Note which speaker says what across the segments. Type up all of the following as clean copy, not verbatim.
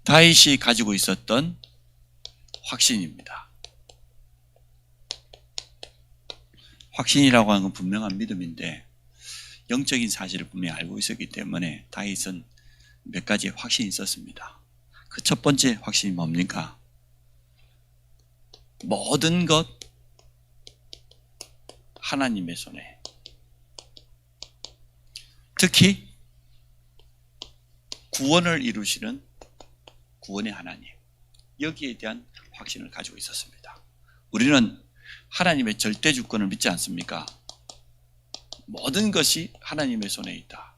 Speaker 1: 다윗이 가지고 있었던 확신입니다. 확신이라고 하는 건 분명한 믿음인데 영적인 사실을 분명히 알고 있었기 때문에 다윗은 몇 가지의 확신이 있었습니다. 그 첫 번째 확신이 뭡니까? 모든 것 하나님의 손에, 특히 구원을 이루시는 구원의 하나님, 여기에 대한 확신을 가지고 있었습니다. 우리는 하나님의 절대 주권을 믿지 않습니까? 모든 것이 하나님의 손에 있다.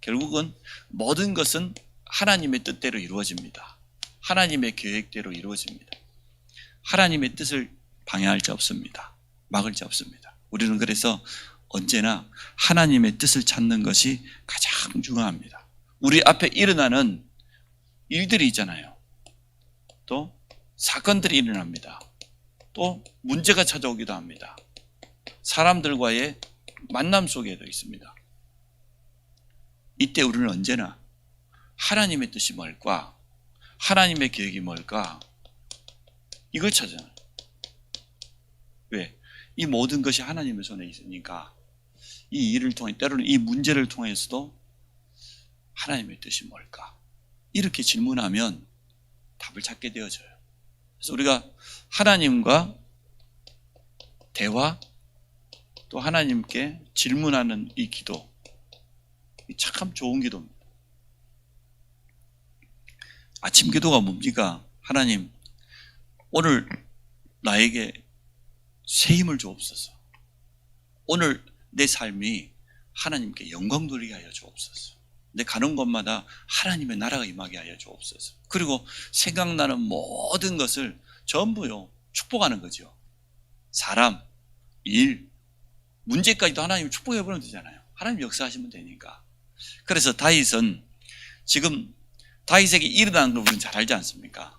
Speaker 1: 결국은 모든 것은 하나님의 뜻대로 이루어집니다. 하나님의 계획대로 이루어집니다. 하나님의 뜻을 방해할 자 없습니다. 막을 자 없습니다. 우리는 그래서 언제나 하나님의 뜻을 찾는 것이 가장 중요합니다. 우리 앞에 일어나는 일들이 있잖아요. 또 사건들이 일어납니다. 또 문제가 찾아오기도 합니다. 사람들과의 만남 속에도 있습니다. 이때 우리는 언제나 하나님의 뜻이 뭘까? 하나님의 계획이 뭘까? 이걸 찾아요. 왜? 이 모든 것이 하나님의 손에 있으니까 이 일을 통해, 때로는 이 문제를 통해서도 하나님의 뜻이 뭘까? 이렇게 질문하면 답을 찾게 되어져요. 그래서 우리가 하나님과 대화, 또 하나님께 질문하는 이 기도, 참 좋은 기도입니다. 아침 기도가 뭡니까? 하나님, 오늘 나에게 새 힘을 주옵소서. 오늘 내 삶이 하나님께 영광 돌리게 하여 주옵소서. 내 가는 곳마다 하나님의 나라가 임하게 하여 주옵소서. 그리고 생각나는 모든 것을 전부요 축복하는 거죠. 사람, 일, 문제까지도 하나님 축복해버리면 되잖아요. 하나님 역사하시면 되니까. 그래서 다윗은 지금 다윗에게 일어난 걸 우리는 잘 알지 않습니까?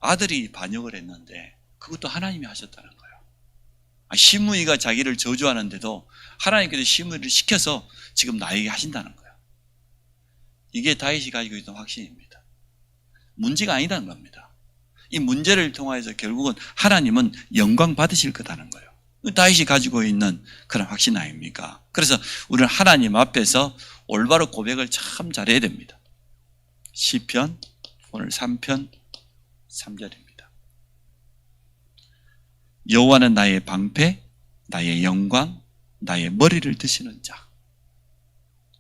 Speaker 1: 아들이 반역을 했는데 그것도 하나님이 하셨다는 거예요. 시므이가 자기를 저주하는데도 하나님께서 시므이를 시켜서 지금 나에게 하신다는 거예요. 이게 다윗이 가지고 있던 확신입니다. 문제가 아니라는 겁니다. 이 문제를 통해서 결국은 하나님은 영광 받으실 거라는 거예요. 다윗이 가지고 있는 그런 확신 아닙니까? 그래서 우리는 하나님 앞에서 올바로 고백을 참 잘해야 됩니다. 시편 오늘 3편 3절입니다. 여호와는 나의 방패, 나의 영광, 나의 머리를 드시는 자.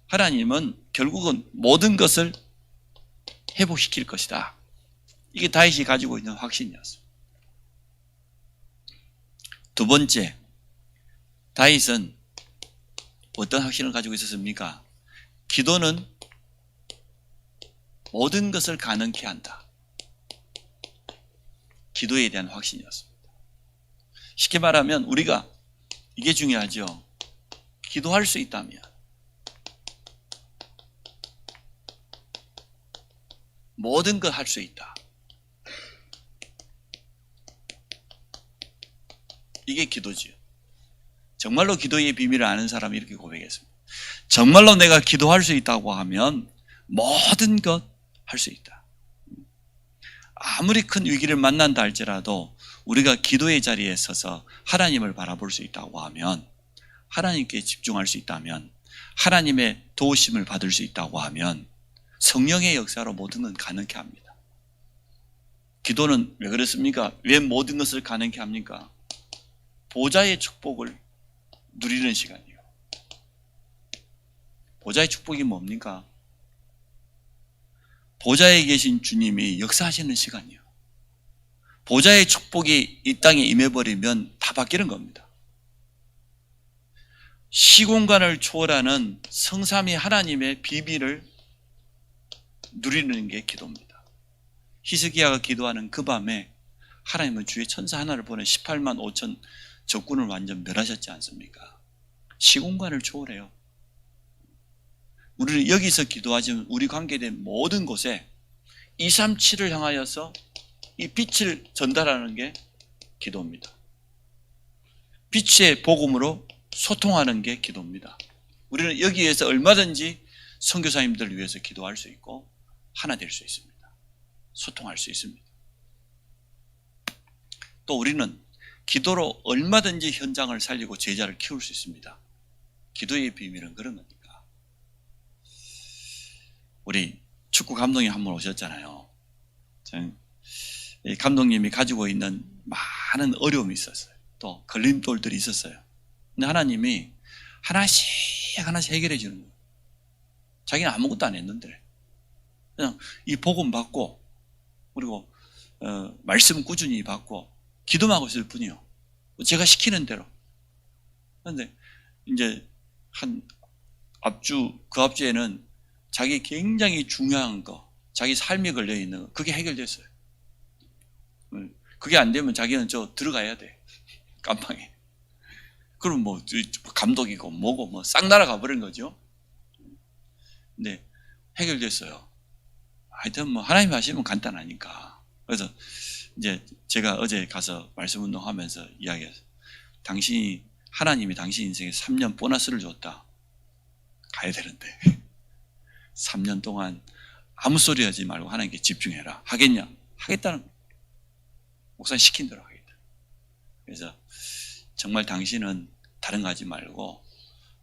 Speaker 1: 하나님은 결국은 모든 것을 회복시킬 것이다. 이게 다윗이 가지고 있는 확신이었습니다. 두 번째, 다윗은 어떤 확신을 가지고 있었습니까? 기도는 모든 것을 가능케 한다. 기도에 대한 확신이었습니다. 쉽게 말하면 우리가 이게 중요하죠. 기도할 수 있다면 모든 걸 할 수 있다. 이게 기도지요. 정말로 기도의 비밀을 아는 사람이 이렇게 고백했습니다. 정말로 내가 기도할 수 있다고 하면 모든 것 할 수 있다. 아무리 큰 위기를 만난다 할지라도 우리가 기도의 자리에 서서 하나님을 바라볼 수 있다고 하면, 하나님께 집중할 수 있다면, 하나님의 도우심을 받을 수 있다고 하면 성령의 역사로 모든 건 가능케 합니다. 기도는 왜 그렇습니까? 왜 모든 것을 가능케 합니까? 보좌의 축복을 누리는 시간이에요. 보좌의 축복이 뭡니까? 보좌에 계신 주님이 역사하시는 시간이에요. 보좌의 축복이 이 땅에 임해버리면 다 바뀌는 겁니다. 시공간을 초월하는 성삼위 하나님의 비밀을 누리는 게 기도입니다. 히스기야가 기도하는 그 밤에 하나님은 주의 천사 하나를 보내 18만 5천 적군을 완전 멸하셨지 않습니까? 시공간을 초월해요. 우리는 여기서 기도하지만 우리 관계된 모든 곳에 237을 향하여서 이 빛을 전달하는 게 기도입니다. 빛의 복음으로 소통하는 게 기도입니다. 우리는 여기에서 얼마든지 선교사님들을 위해서 기도할 수 있고 하나 될 수 있습니다. 소통할 수 있습니다. 또 우리는 기도로 얼마든지 현장을 살리고 제자를 키울 수 있습니다. 기도의 비밀은 그런 겁니까? 우리 축구 감독님 한 분 오셨잖아요. 이 감독님이 가지고 있는 많은 어려움이 있었어요. 또 걸림돌들이 있었어요. 근데 하나님이 하나씩 해결해 주는 거예요. 자기는 아무것도 안 했는데 그냥 이 복음 받고 그리고 말씀 꾸준히 받고 기도만 하고 있을 뿐이요. 제가 시키는 대로. 그런데 이제 한 그 앞주에는 자기 굉장히 중요한 거, 자기 삶이 걸려 있는 거, 그게 해결됐어요. 그게 안 되면 자기는 들어가야 돼. 깜빵에. 그럼 뭐 감독이고 뭐고 뭐 싹 날아가 버린 거죠. 근데 해결됐어요. 하여튼 뭐 하나님 하시면 간단하니까. 그래서 이제 제가 어제 가서 말씀 운동하면서 이야기했어요. 하나님이 당신 인생에 3년 보너스를 줬다. 가야 되는데 3년 동안 아무 소리 하지 말고 하나님께 집중해라. 하겠냐? 하겠다는 거예요. 목사님 시킨 대로 하겠다. 그래서 정말 당신은 다른 거 하지 말고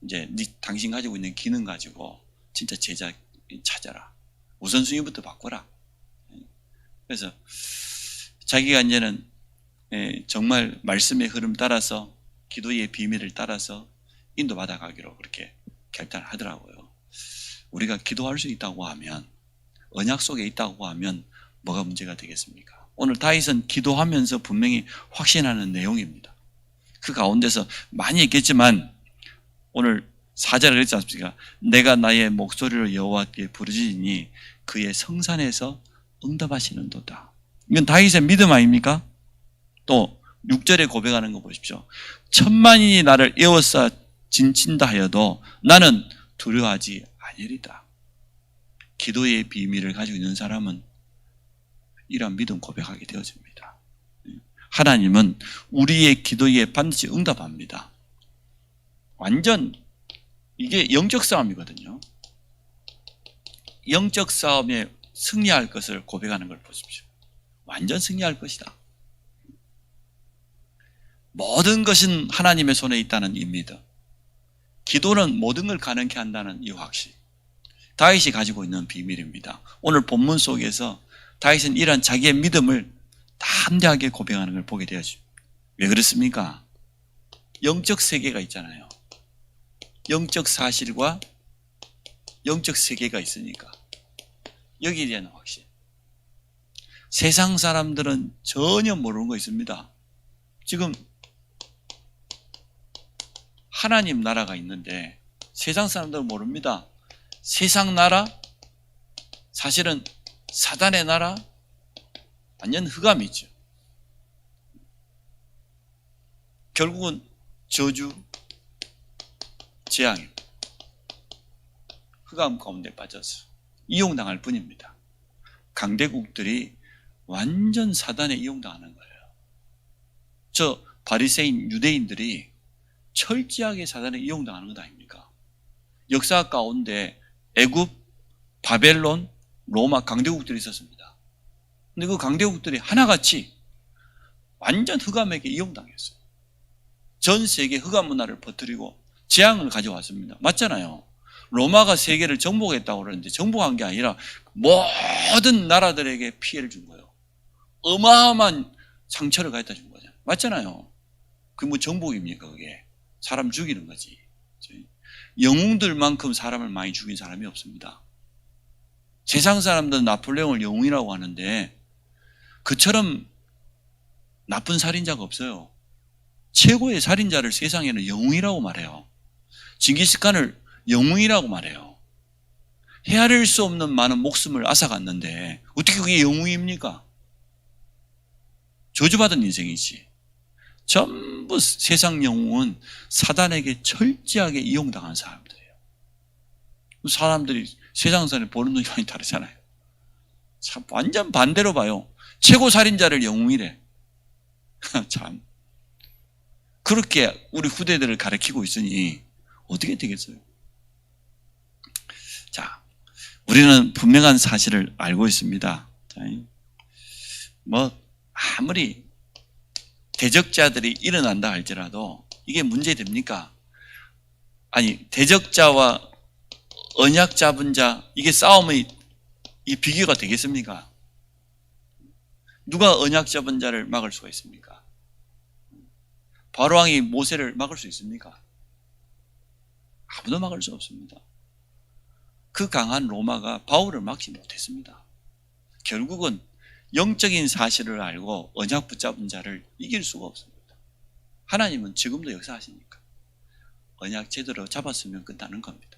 Speaker 1: 이제 당신 가지고 있는 기능 가지고 진짜 제자 찾아라. 우선순위부터 바꿔라. 그래서 자기가 이제는 정말 말씀의 흐름 따라서 기도의 비밀을 따라서 인도받아 가기로 그렇게 결단하더라고요. 우리가 기도할 수 있다고 하면, 언약 속에 있다고 하면 뭐가 문제가 되겠습니까? 오늘 다윗은 기도하면서 분명히 확신하는 내용입니다. 그 가운데서 많이 있겠지만 오늘 4절에 그랬지 않습니까? 내가 나의 목소리를 여호와께 부르짖으니 그의 성산에서 응답하시는도다. 이건 다윗의 믿음 아닙니까? 또 6절에 고백하는 거 보십시오. 천만인이 나를 에워싸 진친다 하여도 나는 두려워하지 아니리다. 기도의 비밀을 가지고 있는 사람은 이러한 믿음 고백하게 되어집니다. 하나님은 우리의 기도에 반드시 응답합니다. 완전 이게 영적 싸움이거든요. 영적 싸움에 승리할 것을 고백하는 걸 보십시오. 완전 승리할 것이다. 모든 것은 하나님의 손에 있다는 이 믿음. 기도는 모든 걸 가능케 한다는 이 확신. 다윗이 가지고 있는 비밀입니다. 오늘 본문 속에서 다윗은 이러한 자기의 믿음을 담대하게 고백하는 걸 보게 되었습니다. 왜 그렇습니까? 영적 세계가 있잖아요. 영적 사실과 영적 세계가 있으니까 여기에 대한 확신. 세상 사람들은 전혀 모르는 거 있습니다. 지금 하나님 나라가 있는데 세상 사람들은 모릅니다. 세상 나라, 사실은 사단의 나라, 완전 흑암이죠. 결국은 저주, 재앙입니다. 흑암 가운데 빠져서 이용당할 뿐입니다. 강대국들이 완전 사단에 이용당하는 거예요. 저 바리새인 유대인들이 철저하게 사단에 이용당하는 것 아닙니까? 역사 가운데 애굽, 바벨론, 로마 강대국들이 있었습니다. 근데 그 강대국들이 하나같이 완전 흑암에게 이용당했어요. 전 세계 흑암 문화를 퍼뜨리고 재앙을 가져왔습니다. 맞잖아요. 로마가 세계를 정복했다고 그러는데 정복한 게 아니라 모든 나라들에게 피해를 준 거예요. 어마어마한 상처를 가져다 준 거잖아요. 맞잖아요. 그게 뭐 정복입니까? 그게 사람 죽이는 거지. 영웅들만큼 사람을 많이 죽인 사람이 없습니다. 세상 사람들은 나폴레옹을 영웅이라고 하는데 그처럼 나쁜 살인자가 없어요. 최고의 살인자를 세상에는 영웅이라고 말해요. 징기스칸을 영웅이라고 말해요. 헤아릴 수 없는 많은 목숨을 앗아갔는데 어떻게 그게 영웅입니까? 저주받은 인생이지. 전부 세상 영웅은 사단에게 철저하게 이용당한 사람들이에요. 사람들이 세상 사람이 보는 눈이 많이 다르잖아요. 참 완전 반대로 봐요. 최고 살인자를 영웅이래. 참 그렇게 우리 후대들을 가르치고 있으니 어떻게 되겠어요? 자, 우리는 분명한 사실을 알고 있습니다. 자, 아무리 대적자들이 일어난다 할지라도 이게 문제됩니까? 아니, 대적자와 언약 잡은 자, 이게 싸움의 이 비교가 되겠습니까? 누가 언약 잡은 자를 막을 수가 있습니까? 바로왕이 모세를 막을 수 있습니까? 아무도 막을 수 없습니다. 그 강한 로마가 바울을 막지 못했습니다. 결국은 영적인 사실을 알고 언약 붙잡은 자를 이길 수가 없습니다. 하나님은 지금도 역사하시니까 언약 제대로 잡았으면 끝나는 겁니다.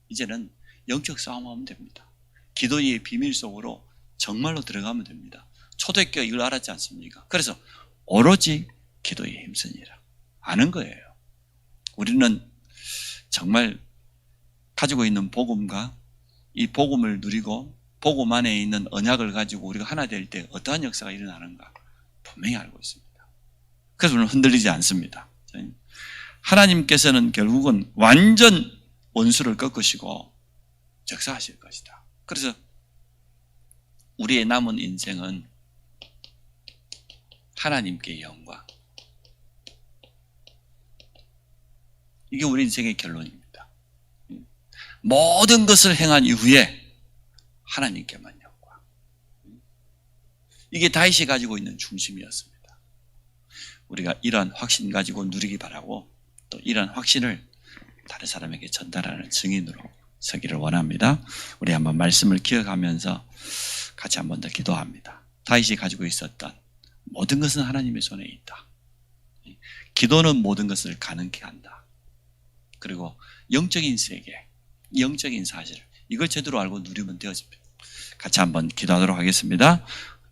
Speaker 1: 이제는 영적 싸움하면 됩니다. 기도의 비밀 속으로 정말로 들어가면 됩니다. 초대교회 이걸 알았지 않습니까? 그래서 오로지 기도에 힘쓰니라 아는 거예요. 우리는 정말 가지고 있는 복음과 이 복음을 누리고 복음 안에 있는 언약을 가지고 우리가 하나 될 때 어떠한 역사가 일어나는가 분명히 알고 있습니다. 그래서 우리는 흔들리지 않습니다. 하나님께서는 결국은 완전 원수를 꺾으시고 역사하실 것이다. 그래서 우리의 남은 인생은 하나님께 영광, 이게 우리 인생의 결론입니다. 모든 것을 행한 이후에 하나님께만 영광. 이게 다윗이 가지고 있는 중심이었습니다. 우리가 이러한 확신 가지고 누리기 바라고 또 이러한 확신을 다른 사람에게 전달하는 증인으로 서기를 원합니다. 우리 한번 말씀을 기억하면서 같이 한번 더 기도합니다. 다윗이 가지고 있었던 모든 것은 하나님의 손에 있다. 기도는 모든 것을 가능케 한다. 그리고 영적인 세계, 영적인 사실, 이걸 제대로 알고 누리면 되어집니다. 같이 한번 기도하도록 하겠습니다.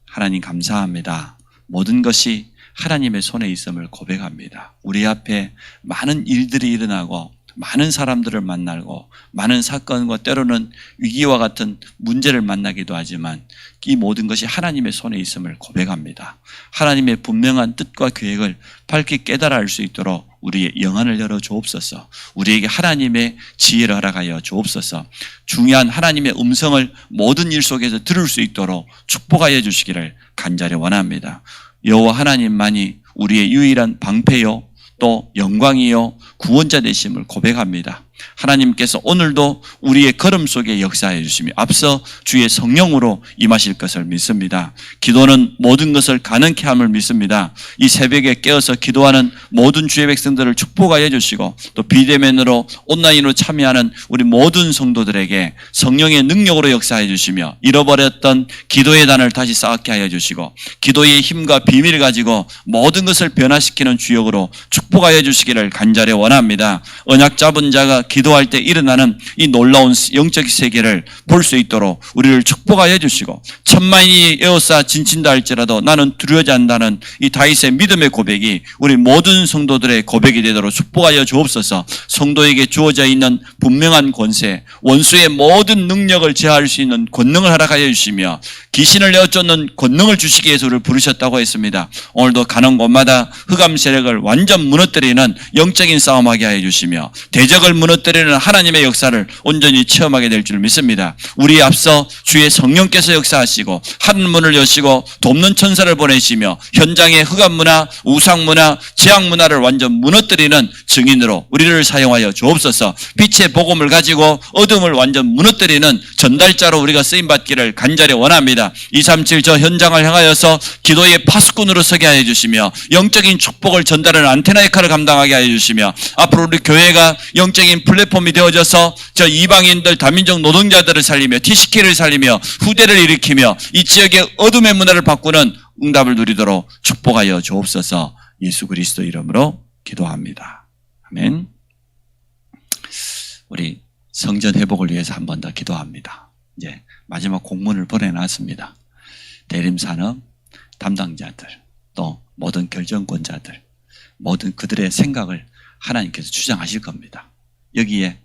Speaker 1: 하나님 감사합니다. 모든 것이 하나님의 손에 있음을 고백합니다. 우리 앞에 많은 일들이 일어나고 많은 사람들을 만나고 많은 사건과 때로는 위기와 같은 문제를 만나기도 하지만 이 모든 것이 하나님의 손에 있음을 고백합니다. 하나님의 분명한 뜻과 계획을 밝게 깨달아 알 수 있도록 우리의 영안을 열어 주옵소서. 우리에게 하나님의 지혜를 허락하여 주옵소서. 중요한 하나님의 음성을 모든 일 속에서 들을 수 있도록 축복하여 주시기를 간절히 원합니다. 여호와 하나님만이 우리의 유일한 방패요 또 영광이요 구원자 되심을 고백합니다. 하나님께서 오늘도 우리의 걸음 속에 역사해 주시며 앞서 주의 성령으로 임하실 것을 믿습니다. 기도는 모든 것을 가능케 함을 믿습니다. 이 새벽에 깨어서 기도하는 모든 주의 백성들을 축복하여 주시고 또 비대면으로 온라인으로 참여하는 우리 모든 성도들에게 성령의 능력으로 역사해 주시며 잃어버렸던 기도의 단을 다시 쌓게 하여 주시고 기도의 힘과 비밀을 가지고 모든 것을 변화시키는 주역으로 축복하여 주시기를 간절히 원합니다. 언약 잡은 자가 기도할 때 일어나는 이 놀라운 영적 세계를 볼 수 있도록 우리를 축복하여 주시고 천만이 에워싸 진친다 할지라도 나는 두려워하지 않는다는 이 다윗의 믿음의 고백이 우리 모든 성도들의 고백이 되도록 축복하여 주옵소서. 성도에게 주어져 있는 분명한 권세, 원수의 모든 능력을 제어할 수 있는 권능을 허락하여 주시며 귀신을 내어쫓는 권능을 주시기 위해서 우리를 부르셨다고 했습니다. 오늘도 가는 곳마다 흑암 세력을 완전 무너뜨리는 영적인 싸움하게 하여 주시며 대적을 무너뜨리는 하나님의 역사를 온전히 체험하게 될 줄 믿습니다. 우리 앞서 주의 성령께서 역사하시고 하늘문을 여시고 돕는 천사를 보내시며 현장의 흑암 문화, 우상 문화, 제약 문화를 완전 무너뜨리는 증인으로 우리를 사용하여 주옵소서. 빛의 복음을 가지고 어둠을 완전 무너뜨리는 전달자로 우리가 쓰임받기를 간절히 원합니다. 237 저 현장을 향하여서 기도의 파수꾼으로 서게 하여 주시며 영적인 축복을 전달하는 안테나 역할을 감당하게 하여 주시며 앞으로 우리 교회가 영적인 플랫폼이 되어져서 저 이방인들 다민족 노동자들을 살리며 TCK를 살리며 후대를 일으키며 이 지역의 어둠의 문화를 바꾸는 응답을 누리도록 축복하여 주옵소서. 예수 그리스도 이름으로 기도합니다. 아멘. 우리 성전 회복을 위해서 한 번 더 기도합니다. 이제 마지막 공문을 보내놨습니다. 대림산업 담당자들 또 모든 결정권자들 모든 그들의 생각을 하나님께서 주장하실 겁니다. 여기에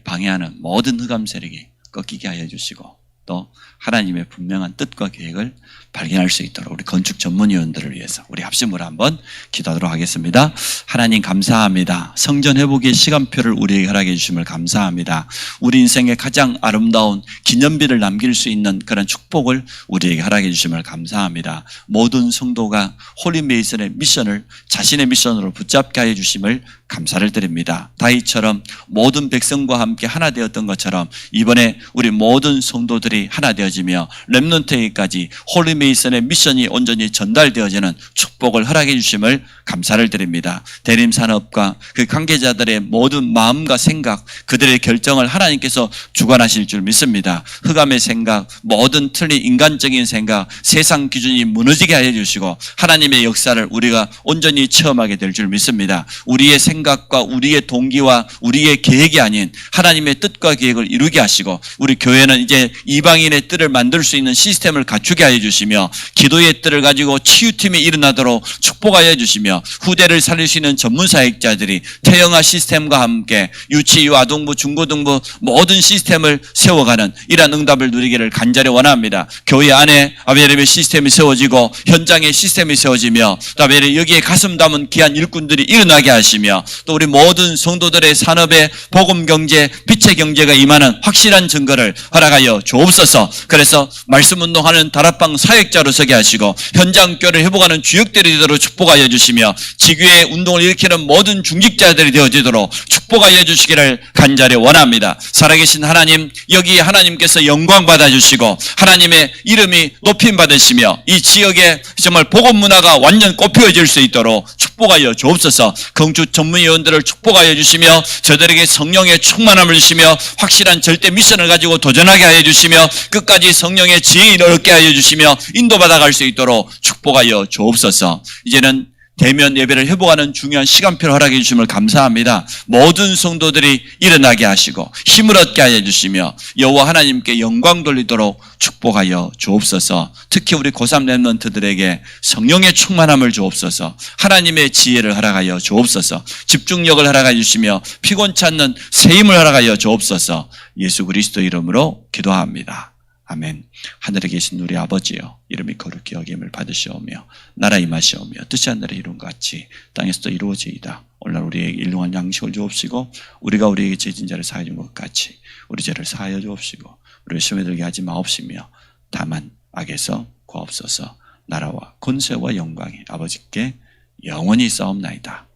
Speaker 1: 방해하는 모든 흑암 세력이 꺾이게 하여 주시고 또 하나님의 분명한 뜻과 계획을 발견할 수 있도록 우리 건축 전문위원들을 위해서 우리 합심으로 한번 기도하도록 하겠습니다. 하나님 감사합니다. 성전 회복의 시간표를 우리에게 허락해 주심을 감사합니다. 우리 인생의 가장 아름다운 기념비를 남길 수 있는 그런 축복을 우리에게 허락해 주심을 감사합니다. 모든 성도가 홀리메이슨의 미션을 자신의 미션으로 붙잡게 하여 주심을 감사를 드립니다. 다윗처럼 모든 백성과 함께 하나 되었던 것처럼 이번에 우리 모든 성도들이 하나 되어지며 렘넌트에게까지 홀리메이슨의 미션이 온전히 전달되어지는 축복을 허락해 주심을 감사를 드립니다. 대림산업과 그 관계자들의 모든 마음과 생각, 그들의 결정을 하나님께서 주관하실 줄 믿습니다. 흑암의 생각, 모든 틀린 인간적인 생각, 세상 기준이 무너지게 하여 주시고 하나님의 역사를 우리가 온전히 체험하게 될 줄 믿습니다. 우리의 생각과 우리의 동기와 우리의 계획이 아닌 하나님의 뜻과 계획을 이루게 하시고 우리 교회는 이제 이방인의 뜻을 만들 수 있는 시스템을 갖추게 하여 주시며 기도의 뜻을 가지고 치유팀이 일어나도록 축복하여 주시며 후대를 살릴 수 있는 전문사역자들이 태영아 시스템과 함께 유치, 아동부, 중고등부 모든 시스템을 세워가는 이러한 응답을 누리기를 간절히 원합니다. 교회 안에 아베레의 시스템이 세워지고 현장에 시스템이 세워지며 또 아베레 여기에 가슴 담은 귀한 일꾼들이 일어나게 하시며 또 우리 모든 성도들의 산업에 복음 경제, 빛의 경제가 임하는 확실한 증거를 허락하여 주옵소서. 그래서 말씀 운동하는 다락방 사역자로 서게 하시고 현장 교회를 회복하는 주역들이 되도록 축복하여 주시며 지교의 운동을 일으키는 모든 중직자들이 되어지도록 축복하여 주시기를 간절히 원합니다. 살아계신 하나님, 여기 하나님께서 영광 받아주시고 하나님의 이름이 높임 받으시며 이 지역에 정말 복음 문화가 완전 꽃피워질 수 있도록 축복하여 주옵소서. 건축 전문위원들을 축복하여 주시며 저들에게 성령의 충만함을 주시며 확실한 절대 미션을 가지고 도전하게 하여 주시며 끝까지 성령의 지혜를 얻게 하여 주시며 인도받아갈 수 있도록 축복하여 주옵소서. 이제는 대면 예배를 회복하는 중요한 시간표를 허락해 주심을 감사합니다. 모든 성도들이 일어나게 하시고 힘을 얻게 하여 주시며 여호와 하나님께 영광 돌리도록 축복하여 주옵소서. 특히 우리 고3 렘넌트들에게 성령의 충만함을 주옵소서. 하나님의 지혜를 허락하여 주옵소서. 집중력을 허락하여 주시며 피곤치 않는 새 힘을 허락하여 주옵소서. 예수 그리스도 이름으로 기도합니다. 아멘. 하늘에 계신 우리 아버지여, 이름이 거룩히 여김을 받으시오며 나라 임하시오며 뜻이 하늘에 이룬 것 같이 땅에서도 이루어지이다. 오늘 우리에게 일용할 양식을 주옵시고 우리가 우리에게 죄진 자를 사하여 준 것 같이 우리 죄를 사하여 주옵시고 우리를 시험에 들게 하지 마옵시며 다만 악에서 구하옵소서. 나라와 권세와 영광이 아버지께 영원히 있사옵나이다.